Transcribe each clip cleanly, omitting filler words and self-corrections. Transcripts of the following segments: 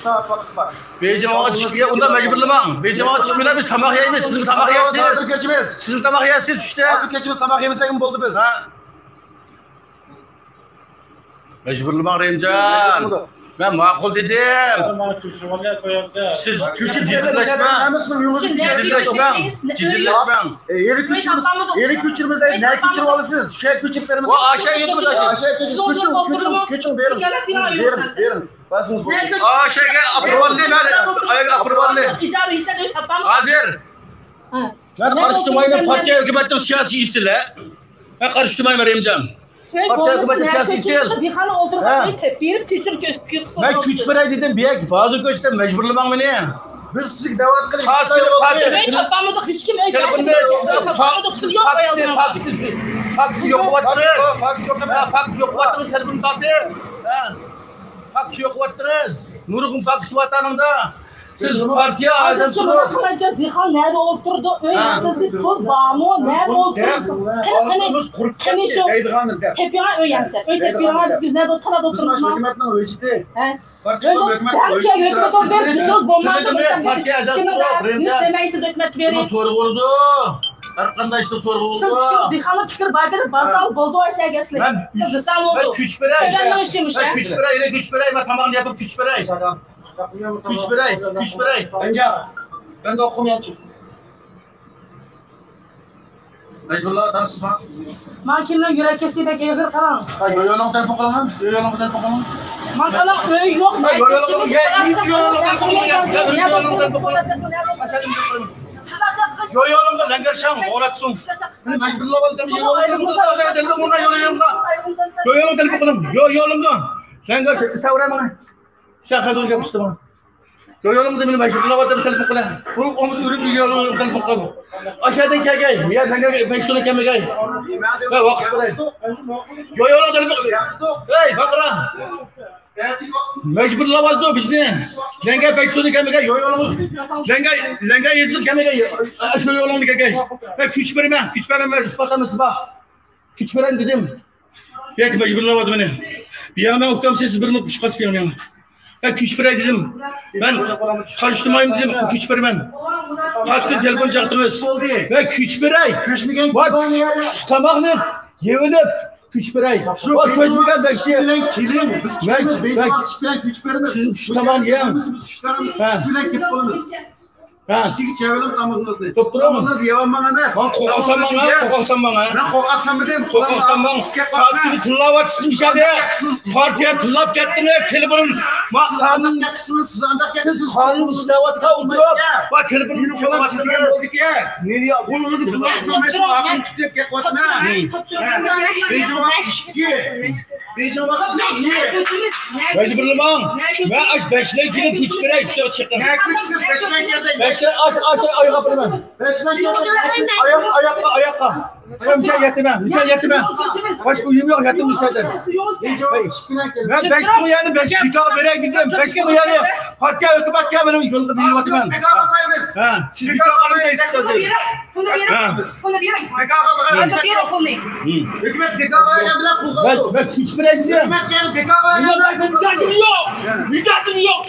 Saat vakit var. Beycemoğa çıkıyor, ondan mecburlamam. Beycemoğa çıkmıyorlar, biz tamak yiyemiz. Sizin tamak yiyesiniz. Sizin tamak yiyesiniz işte. Adı keçimiz tamak yemesek mi oldu biz? Ha? Mecburlamam Remcan. Ben makul dedim. Siz küçük ciddileşmem. Ciddileşmem. Yeri küçürmüzde ne küçürmalısınız? Şey küçüklerimiz. O aşağı yetmez aşağı. Küçüm verin. Verin. Basınız bu. Aşağıya aprovalli ben. Ayağa aprovalli. Hazır. Ben karıştırmayayım. Partiye hükümetin siyasi işiyle. Ben karıştırmayayım Remcan. Partiye hükümetin siyasi işiyle. Ben küç veray dedim. Bir bazı göçten mecburlamam beni. Biz sizi davet kılış. Fakti yok vattırız. Fakti yok vattırız. Sen bunu tatlı. Fakti yok vattırız. Nurgun fakti vatanında. Siz partiye aydın tutup. Nerede oturdu? Öyle sesi çok bağımlı. Nerede oturdu? Hani şu tepeye öyense. Öyle tepeye siz nerede oturdu? Biz hükümetten ölçtü. Soru vurdu. Arkadaşlar soru vurdu. Siz dikhanı fikir baydır. Basal boldu aşağı gelsin. Siz sen oldu. Ben küç berey. Ben işim işte. Küç berey. Küç berey. Ben tamam yapıp küç berey. Küç berey. Küç berey. Bence ben de okumayacağım. Mecburlar tanışma. Mahkemden yürek kestiği pek evir kalan. Yoyolun telefon kalan. Yoyolun telefon kalan. Mahkemden öyle yok. Yoyolumda langarşam oratsın. Mecburlar valcam yoyolumda. Yoyolum telefon kalan. Yoyolumda. Langarşam savramana. Şaka dur yapıştı bana. Yoyolumda benim mecburlar valcam telefon kalan. Bu omuz ürün yoyolum telefon kalan. Aşağıdan gel. Ya sen gel. Ben şunu keme gel. Ben vakit buraya. Yoyolum telefon kalan. Hey bakra. Mecburlar valdo bizni. Lenga ben şunu keme gel. Yoyolumuz. Lenga yesin keme gel. Şu yoyolumda gel. Ben küç vermem. Küç vermem. İspatlarını sıbah. Küç veren dedim. Peki mecburlar valdo beni. Bir yana ben okudum siz bir mutlu çıkart bir yana. Ben küç verey dedim. Ben karıştırmayayım dedim. Küç vermem. Kaç gün telefon çaktınız. Ben küç verey. Küçmegen Bak tamamını yevelip küç verey. Bak küçmegen bekçi. Kilim. Biz kilimiz. Biz vakit küç vermez. Sizin şu tamam yiyen. Biz şuşlarım. Kilen kip olumuz. İki çevirelim tamamımız ne? Tamamınız yavan bana ne? Kokaksan bana. Ben kokaksan dedim. Kokaksan bana. Kaç gibi tıllavat sizin şeyde. Partiye tıllap gettiniz. Telefonun. Sağlık yakısınız. Sızandak yakısınız. Kanun işlevat kavdurup. Bak telefonun falan çıkıyor. Olduk ya. Nereye? Kolunuzu tıllapma. Meşhur akım tütep yakvatma. Beyci vakit işki. Beyci vakit işki. Mecburlamam. Ben aç beşle kilin küç bire üstüne çıktım. Ne küçsün? Beşlen gezeyim. Beşle aç ayağa fırma. Beşlen gezeyim. Ayakta. Ben bir şey yetimem. Başka uyum yok yattım müsaade. Ben 5 bunu yani 5 bir tane vereye gittim. 5 bunu yani partiye hükümet ya benim yolda bir yuvati ben. Siz bir tane alın da istiyorsunuz. Hükümet BKK'ya bile kullandı. Ben küç vereye gidiyorum. Hükümet yani BKK'ya bile Müdahale yok.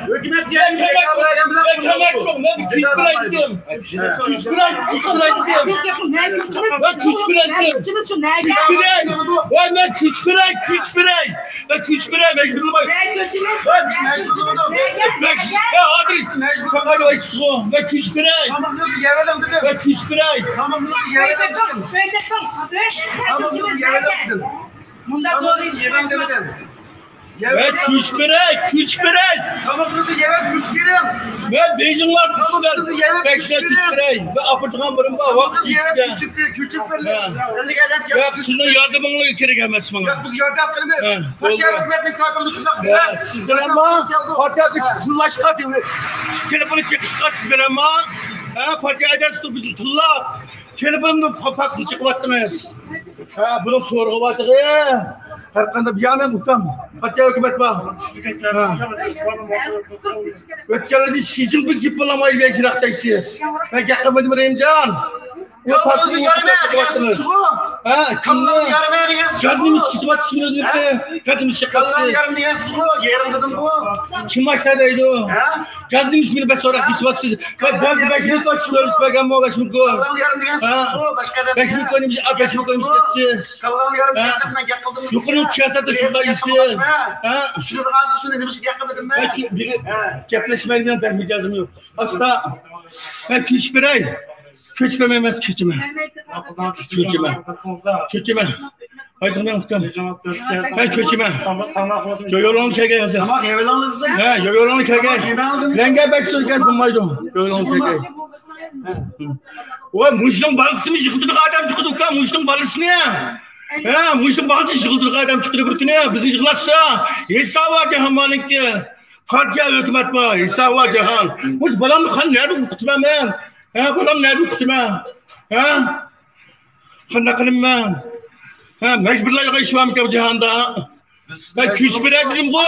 Hükümet yani BKK'ya bile Ben kemek yok. Ben küç vereye gidiyorum. Küç vereye gidiyorum. Ben küç vereye gidiyorum. Ben küç vereye mecburum. Ya hadi. Şaka yok su. Ben küç vereye. Tamamınızı yerelim dedim. Ben küç vereye. Tamamınızı yerelim dedim. Tamamınızı yerelim dedim. Tamamınızı yerelim dedim. Ben küç vereye. Tamamınızı yerelim küç verim. Ben beyzinler küçler. Beşler küç vereye. Ve apıcıkan bırım var. Vakit içse. Küçük verim. Ya sizin yardımınla ülkeye gelmez bana. Biz yardım kılmıyoruz. Partiye hükümetin kalkındı şundan. Siz benim ma. Partiye tıllaş katıyor. Telefonu çekiş katış benim ma. Partiye edersin bizi tılla. Telefonumda papaklı çıkmattınız. Bunun soru vardı ya. Her kanda bir yana muhtam. Partiye hükümet var. Ötkelerde sizin bir diplomayı beceraktayız. Ben yakamadım Remcan. Yolumuzu görmeye. Ha, Kallan yarım degensiniz. Gaznimiz kisip atışmıyor diye. Gaznimiz Kallan şakası. yarım degensiniz o. Yerim dedim bu. Kim başladıydı o? Ha? Gaznimiz beni beş olarak kisip atışsız. Gazlı 5 milyon açıyoruz bagam o 5 milyon. Kallan yarım degensiniz o. Başka da. 5 milyon atışsız. Kallan yarım degensiniz ben yakıldım. Yukarı siyasette şurada işi. Ha? Şurada gazı şunu demiş ki yakıldım ben. Belki bir kepleşmeyden ben icazım yok. Asla ben küçbirey. Küçmememez küçüme. Küçüme. Hacım ben muhtem. Ben küçüme. Yoyolun kege yazar. Ama evvel alırdı. Ha, yoyolun kege. Renge bekliyor gez bulmaydı. Yoyolun kege. O muşlun balıksını yıkıldık adam çıkıldık ha. Muşlun balıksını ya. Ha, muşlun balıksı yıkıldık adam çıkıldık bütün ya. Bizi yıkılatsa. Hesabı var cihan malikki. Partiya hükümet var. Hesabı var cihan. Muş balam mı kan nerede kutuma ben? Ha, balam nerede kutuma? Ha? Kanna kılım ben. Ha, mecburla yaşamam ki bu cihanda. Ben küçbirey dedim bu.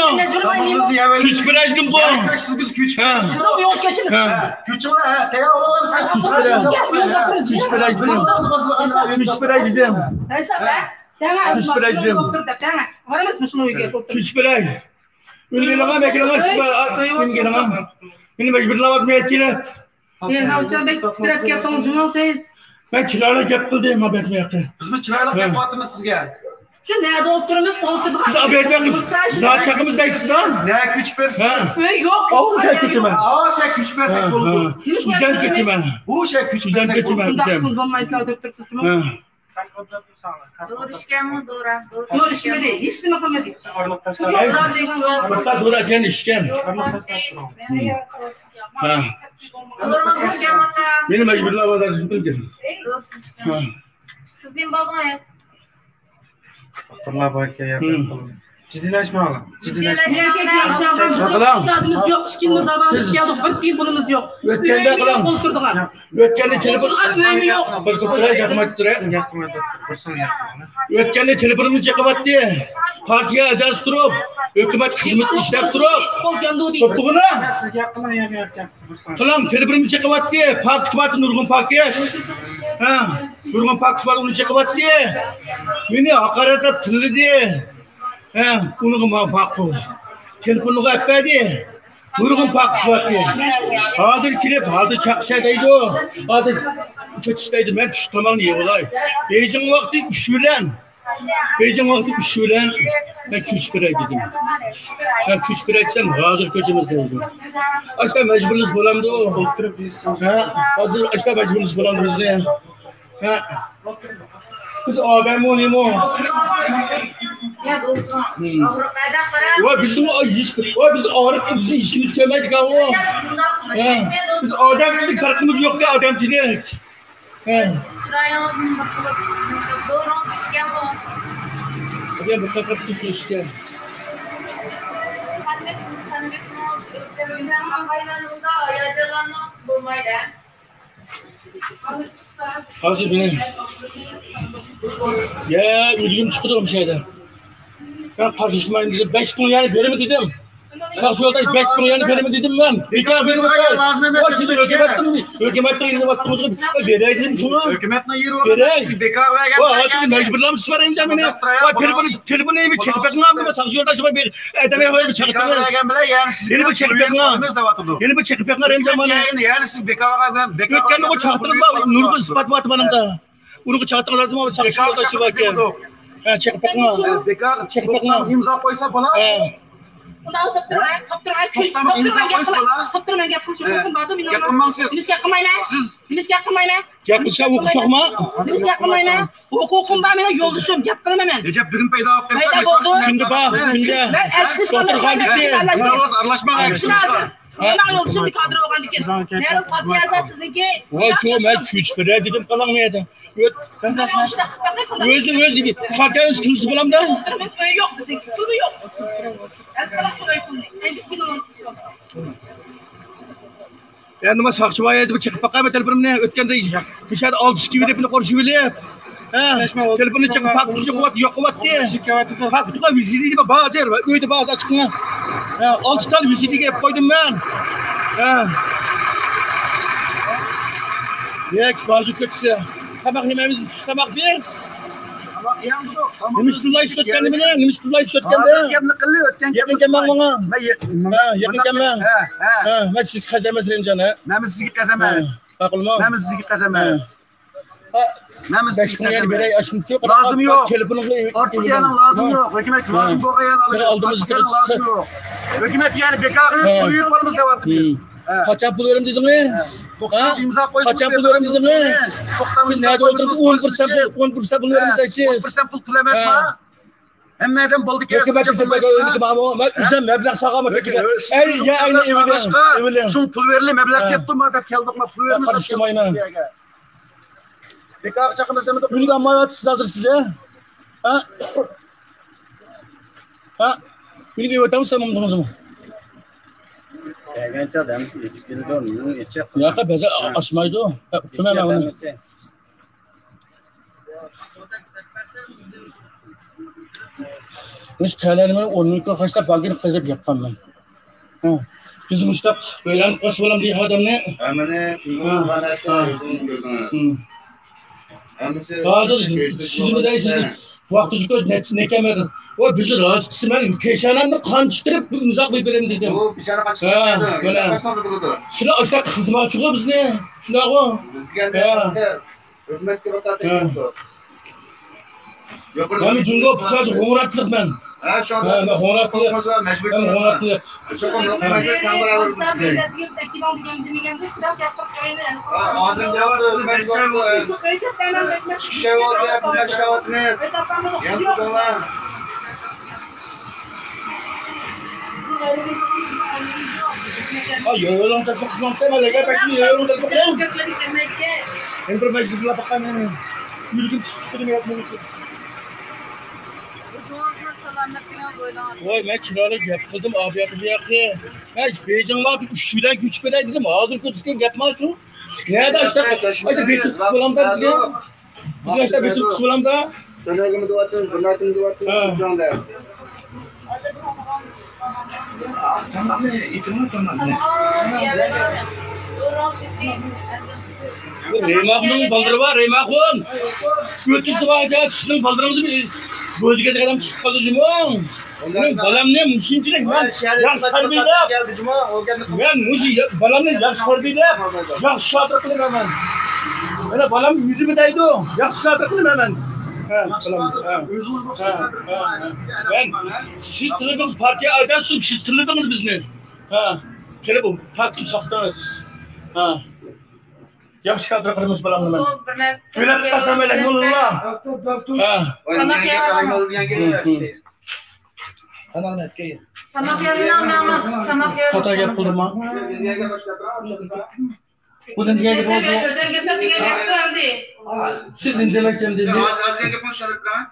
Küçbirey dedim bu. Biz küçük. Ha. Siz o yok geçiniz. Küçük ha. Teya olalım sen. Küçbirey dedim. Küçbirey dedim. Neyse be. Tamam. Küçbirey dedim. Tamam. Var mısın şunu uyguya otur. Küçbirey. Üngelama beklama. Üngelama. Beni mecburla bakmaya Ne hocam ben direkt yatağımız yumuşayız. ben çırağına yaptım haber etmeye. Biz mi çırağlık yapmadık sizge? Şu nerede oturumuz oturduk. Siz haber etmeyin. Zat çakımızdayız lan. Ne küçük versin? Yok. O şey kötü ben. Aa şey küçük versek buldu. Güzel kötü ben. Bu şey küçük Güzel versek kötü buldu. ben. Bundaksın bombayı kaldırtıp tutma. Doğru işken mi doğru? Doğru işime değil. Hiç mi yapamadık? Fırsat sonra açan işken. Ha. Doğru işken mi? Beni mecburla vazgeçtim. Doğru işken. Siz benim bağlamayın. Allah bakya yapalım. Ciddileşme oğlum. Üstadımız yok, işkilimiz davamız yok, bir bulumuz yok. Ötkende kalan. Oturduk. Ötkende telefon. Öğümü yok. Fırsatlara yakmattırı. Ötkende telefonunu çakamat diye. Partiye azaz durup. Hükümet hizmet işlep durup. Kol yandı o değil. Topluğuna. Siz yakına yapacaksınız. Kalan telefonunu çakamat diye. Pak tutumatı Nurgun Pak'ye. Ha. Nurgun Pak tutumatı onu çakamat diye. Beni hakarete tırlı diye. Ha. Onu kuma bakı. Telefonunu kappa diye. Nurgun Pak tutumatı. Hazır kilip, hazır çakşadaydı o. Hazır kötüsteydi. Ben tutamam diye olay. Beijing vakti üşülen. Beijing vakti üşülen. Ben küçbirey dedim. Ben küçbirey etsem hazır köçümüzdeydi. Aşka mecburuz bulamdı o. Ha, hazır aşka mecburuz bulamdı bizde. Ha. Biz abim olayım o. O bizim o iş, o biz ağrık bizim işimiz kömedik ha o. Ha. Biz adamcılık farkımız yok ya adamcılık. Ha. Sırayamızın bakılıp doğru işken mi? Hadi bu kadar tuşlu işken. Hazır beni. Ya ülgüm çıktı o şeyde. Ben tartışmayın dedim. 5 bin yani böyle mi dedim? Şahsı yolda 5 bin yani böyle mi dedim ben? Bir kere benim bakar. O şimdi hükümetten yine baktığımızda berey dedim şuna. Hükümetle yeri olur. Berey. Bekar ve O hazır mecburlamış var imza beni. O telefonu evi çekip bakın abi. Şahsı yolda şuna bir edeme böyle bir çekip bakın. Yeni bir çekip bakın. Yeni bir çekip bakın imza bana. Yani siz bekar ve Ötken o çaktınız mı? Nurgu ispat var bana. Onu çaktınız lazım ama şahsı yolda şu bakın. Ha çekip bakın. Bekar imza koysa bana. Bundan topturma yapın. Siz yakınmayma. Yakışa okuşakma. Siz yakınmayma. Hukukum var benim yoldaşım. Yapkınım hemen. Recep bugün peyda oldu. Peyda oldu. Şimdi bak. Şimdi. Ben elçisiz Arlaşma ben yoldaşım bir kadro olan dikin. Meğer partiye yazar sizinki. Vay şu ben küçbirey dedim kalanmaydı. Özüm gibi. Partiyanız küçüsü bulam da. Yok bizim küçüğü yok. Yani ama sakçı var ya bu çekip bakayım telefonum ne ötkende dışarıda 6 gibi de bir konuşu bile. Ha, telefonu çekip bakıp yok kuvat diye. Bakıp da viziti gibi bazı yer var. Öyle bazı açıkına. Ha, 6 tane viziti gibi koydum ben. Ha. Ne bazı kötüsü. Tabak yemeğimiz tabak bir. Nima istilay sotganda meni? Nima istilay sotganda? Gapni qildi, o'tgan Yaqin kelman menga. Yaqin kelman. Ha. Men sizga qazamas Remjon. Nima sizga qazamas? Ma'qulmi? Nima sizga qazamas? Nima sizga qazamas? Beray ashuncha Lozim yo'q. Telefoningni Ortiqyaning lozim yo'q. Hukumat lozim bo'lgan oldimizga lozim yo'q. Hukumat yani bekor qilib qo'yib qolamiz deyapmiz. Qachon pul verim dedingiz? Imzo qo'yib. Qachon pul verim dedingiz? Biz nerede o'tirib 10% pul veramiz deysiz. 10% pul emasmi? Hammadan bo'ldi ki. Hukumat hisobiga o'yinga men uzun mablag' sog'aman. Ey, ya ayni evli. Shu pul berilib mablag' septimi deb keldikmi? Pul vermiz. Qarashmayman. Bekor chaqimiz demadi. Uyga olmayapsiz hozir siz, ha? Ha? Uyga o'tamiz mumkinmi? Gelgençe adam geçikleri de olmuyor. Geçecek. Yo'q, baza oshmaydi. Tushunmayman uni. Biz qalanimni o'rniga qashlab bankini qazib yapqanman. Ha. Biz mushtaq o'ylanib qo'shib olam degan odamni. Mana mana shu o'zini ko'rdingiz. Hozir siz deysiz. Vaqtingiz ko'p nekamadi. O bizni rozi qisman peshonamni qanchtirib imzo qo'yib beraman dedim. O peshona qanchtirib qasam bo'ladi. Sizlar oshqa xizmatchi-ku bizni. Shunaqa. Bizga hukumatga ro'tatadi. Men jungo pulaj g'o'ratliqman. Ha, shu men g'o'ratliq. Majbur. Men g'o'ratliq. Shu hukumatga kameralar yo'ldan taqmoqsan, malaga bakni yo'ldan taqmoqsan. Informatsiya bilan baqaman. Yurgin tushtirmayapman. Voy, men chiroyli gap qildim, obiyatim yo'q. Men Bejinglar 3 bilan kuch beray dedim. Hozir ko'rsatgan gap mana shu. Nerede işte? Ayda 5 kız bulamda bizga. Bizga işte 5 kız bulamda. Sanagim duatın, bunatim duatın jonda. Tamam ne? İkimi tamam ne? Reymaqning baldırı var, Reymaqon. Götüsü var, sizin baldırımızı gözüge adam chiqib qoldi jumon. Uning balamni mushinchilik men yaxshi tarbiyalab geldi cuma o geldi. Men mushi balamni yaxshi tarbiyalab, yaxshi xotir qilaman. Mana balam yuzimga deydi, yaxshi xotir qilaman. Ben siz tanıdığınız partiye ajansınız, siz tanıdınız bizni. Ha, kelip bu parti saxtınız. Ha. Yaxshi xotir qilamiz balamni men. O'ylab qasam elan yo'llar. Ha. Tamak yeyapman. Tamak yeyapman. Xato gap qildimmi? Buni nimaga bo'ldi? O'zingizga degan gapni endi. Siz nima demoqchimdingiz? Azizga konuşalım lan.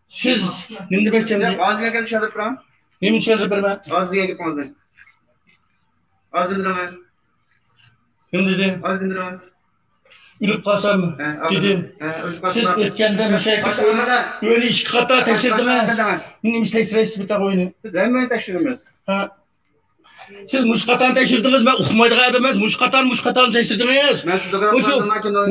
Siz nima demoqchimdingiz? Azizga konuşalım lan. Nima tushuntirib beraman? Azizga konuşalım. Azizdirman. Nima dedi? Azizdirman. Ülüp qolsam dedim. Siz o'tganda mushakka o'yini 2 qator tekshirdingiz. Nima ish tekshirasiz bitta o'yini? Biz hamma tekshiramiz. Ha. Siz mushqatan tekshirdingiz, men uqmaydigan emas, mushqatan tekshirdingiz.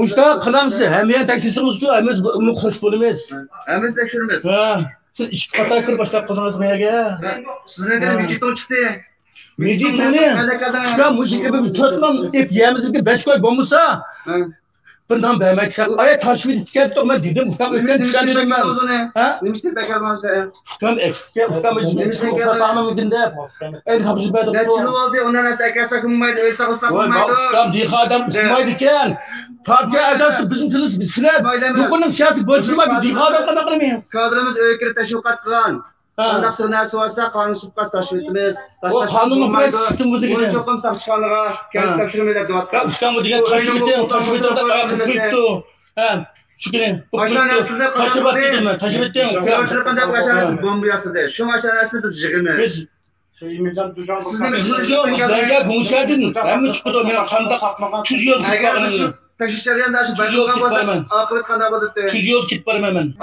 Mushta qilamsiz, hamma tekshirsangiz uchun hamma uni xush bo'lamiz. Hamma tekshiramiz. Ha. Siz 2 qator kirib boshlab qo'ydingiz bu yerga. Sizlarga vijiton chiqdi. Vijitoni. Shqa mushqa 4 man ep yemizga 5 qo'y bo'lmasa, bundan bermek. Ay taşvit etken men dedim, ustam ömrüne düşen dedim ben. Ha? Nimiştir bekazmam sen. Ustam ekke, ustam ufatamı mıgında. En hapsi ben Ne çilo oldu, ondan asaka sakınmaydı, öyle sakınmaydı. Ustam diye adam usmaydı iken. Partiye azası bizim tılız bizler. Bu konunun siyasi bozulma bir diye adam kadar kılmayız. Kadrımız öykürü teşvikat kılan. Andak sırnası varsa kanun subkas taşvitimiz. O kanunun presi çıktığımızı gidelim. Onu çokum sakışkanlığa, kendi tepşirmeler duatka. Ustam bu diye taşvitten da akıp gitti. Ha. Şükürün. Taşıbat dedim ben, taşıbatten. Taşıbattan aşağısı bombiyası de. Şu aşağısı biz jigimiz. Biz Şeyimizden dujan bizlarga bo'lishadin. Hamma chiqdi, men qanda 200 yo'l ketib qolaman. Taşışlardan da şu bayılgan bo'lsa, aqibet qanday bo'ldi? 200 yo'l ketib boraman.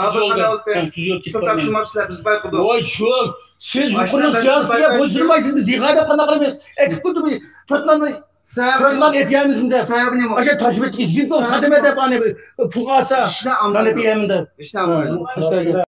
200 yo'l ketib boraman. Topshirmabsizlar biz bayqudi. Voy shu, siz yuqori siyosatga bo'ysunmaysiz, biz diqada qanday qilamiz? Eksport bu totlanni Kırılan epeyemizin de. Aşağı taşıp et. İzgin de o sademe de bana pul alsa. Lan epeyeminde. İşte